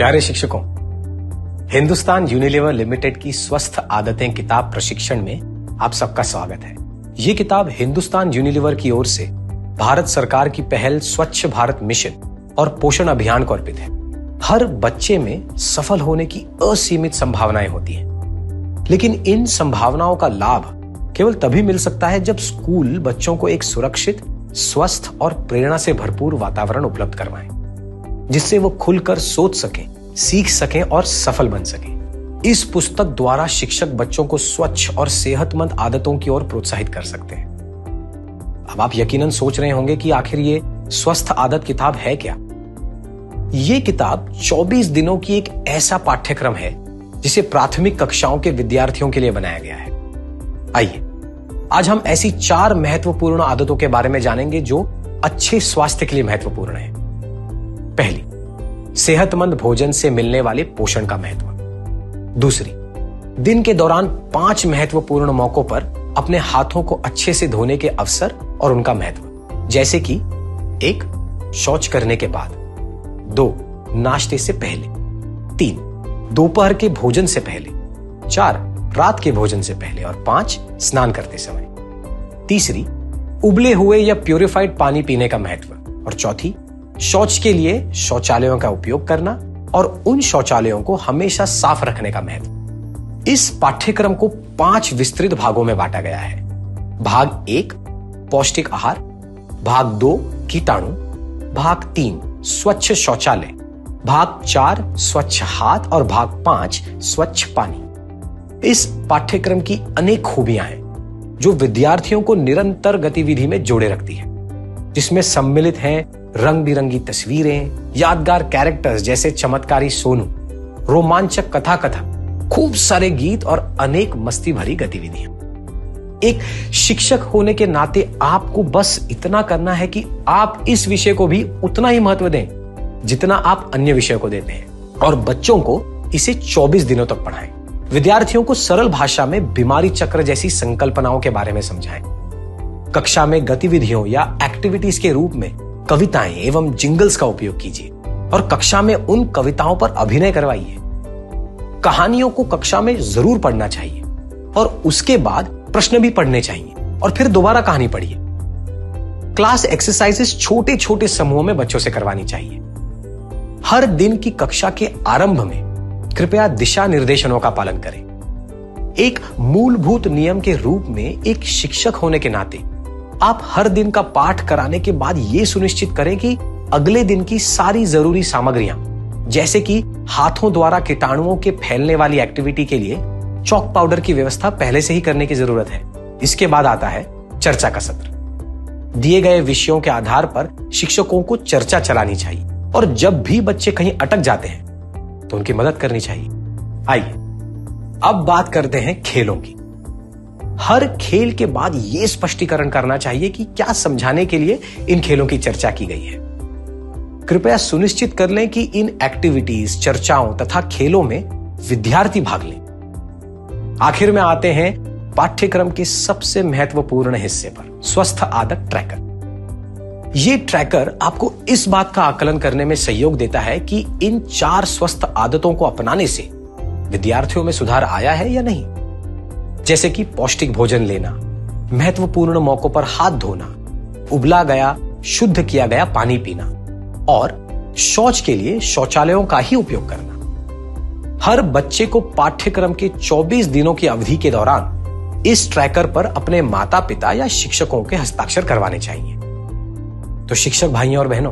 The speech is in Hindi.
प्यारे शिक्षकों, हिंदुस्तान यूनिलीवर लिमिटेड की स्वस्थ आदतें किताब प्रशिक्षण में आप सबका स्वागत है। ये किताब हिंदुस्तान यूनिलीवर की ओर से भारत सरकार की पहल स्वच्छ भारत मिशन और पोषण अभियान को अर्पित है। हर बच्चे में सफल होने की असीमित संभावनाएं होती हैं, लेकिन इन संभावनाओं का लाभ केवल तभी मिल सकता है जब स्कूल बच्चों को एक सुरक्षित, स्वस्थ और प्रेरणा से भरपूर वातावरण उपलब्ध करवाएं, जिससे वो खुलकर सोच सकें, सीख सकें और सफल बन सकें। इस पुस्तक द्वारा शिक्षक बच्चों को स्वच्छ और सेहतमंद आदतों की ओर प्रोत्साहित कर सकते हैं। अब आप यकीनन सोच रहे होंगे कि आखिर ये स्वस्थ आदत किताब है क्या? ये किताब 24 दिनों की एक ऐसा पाठ्यक्रम है जिसे प्राथमिक कक्षाओं के विद्यार्थियों के लिए बनाया गया है। आइए आज हम ऐसी 4 महत्वपूर्ण आदतों के बारे में जानेंगे जो अच्छे स्वास्थ्य के लिए महत्वपूर्ण है। पहली, सेहतमंद भोजन से मिलने वाले पोषण का महत्व। दूसरी, दिन के दौरान 5 महत्वपूर्ण मौकों पर अपने हाथों को अच्छे से धोने के अवसर और उनका महत्व, जैसे कि 1, शौच करने के बाद, 2, नाश्ते से पहले, 3, दोपहर के भोजन से पहले, 4, रात के भोजन से पहले और 5, स्नान करते समय। तीसरी, उबले हुए या प्यूरिफाइड पानी पीने का महत्व। और चौथी, शौच के लिए शौचालयों का उपयोग करना और उन शौचालयों को हमेशा साफ रखने का महत्व। इस पाठ्यक्रम को 5 विस्तृत भागों में बांटा गया है। भाग 1, पौष्टिक आहार, भाग 2, कीटाणु, भाग 3, स्वच्छ शौचालय, भाग 4, स्वच्छ हाथ और भाग 5, स्वच्छ पानी। इस पाठ्यक्रम की अनेक खूबियां हैं जो विद्यार्थियों को निरंतर गतिविधि में जोड़े रखती है, जिसमें सम्मिलित हैं रंग बिरंगी तस्वीरें, यादगार कैरेक्टर्स जैसे चमत्कारी सोनू, रोमांचक कथा कथक, खूब सारे गीत और अनेक मस्ती भरी गतिविधियां। एक शिक्षक होने के नाते आपको बस इतना करना है कि आप इस विषय को भी उतना ही महत्व दें जितना आप अन्य विषयों को देते हैं, और बच्चों को इसे 24 दिनों तक पढ़ाएं। विद्यार्थियों को सरल भाषा में बीमारी चक्र जैसी संकल्पनाओं के बारे में समझाएं। कक्षा में गतिविधियों या एक्टिविटीज के रूप में कविताएं एवं जिंगल्स का उपयोग कीजिए और कक्षा में उन कविताओं पर अभिनय करवाइए। कहानियों को कक्षा में जरूर पढ़ना चाहिए और उसके बाद प्रश्न भी पढ़ने चाहिए और फिर दोबारा कहानी पढ़िए। क्लास एक्सरसाइजेस छोटे छोटे समूहों में बच्चों से करवानी चाहिए। हर दिन की कक्षा के आरंभ में कृपया दिशा निर्देशों का पालन करें। एक मूलभूत नियम के रूप में एक शिक्षक होने के नाते आप हर दिन का पाठ कराने के बाद यह सुनिश्चित करें कि अगले दिन की सारी जरूरी सामग्रियां, जैसे कि हाथों द्वारा कीटाणुओं के फैलने वाली एक्टिविटी के लिए चॉक पाउडर की व्यवस्था पहले से ही करने की जरूरत है। इसके बाद आता है चर्चा का सत्र। दिए गए विषयों के आधार पर शिक्षकों को चर्चा चलानी चाहिए और जब भी बच्चे कहीं अटक जाते हैं तो उनकी मदद करनी चाहिए। आइए अब बात करते हैं खेलों की। हर खेल के बाद यह स्पष्टीकरण करना चाहिए कि क्या समझाने के लिए इन खेलों की चर्चा की गई है। कृपया सुनिश्चित कर लें कि इन एक्टिविटीज, चर्चाओं तथा खेलों में विद्यार्थी भाग लें। आखिर में आते हैं पाठ्यक्रम के सबसे महत्वपूर्ण हिस्से पर, स्वस्थ आदत ट्रैकर। यह ट्रैकर आपको इस बात का आकलन करने में सहयोग देता है कि इन 4 स्वस्थ आदतों को अपनाने से विद्यार्थियों में सुधार आया है या नहीं, जैसे कि पौष्टिक भोजन लेना, महत्वपूर्ण मौकों पर हाथ धोना, उबला गया शुद्ध किया गया पानी पीना और शौच के लिए शौचालयों का ही उपयोग करना। हर बच्चे को पाठ्यक्रम के 24 दिनों की अवधि के दौरान इस ट्रैकर पर अपने माता पिता या शिक्षकों के हस्ताक्षर करवाने चाहिए। तो शिक्षक भाइयों और बहनों,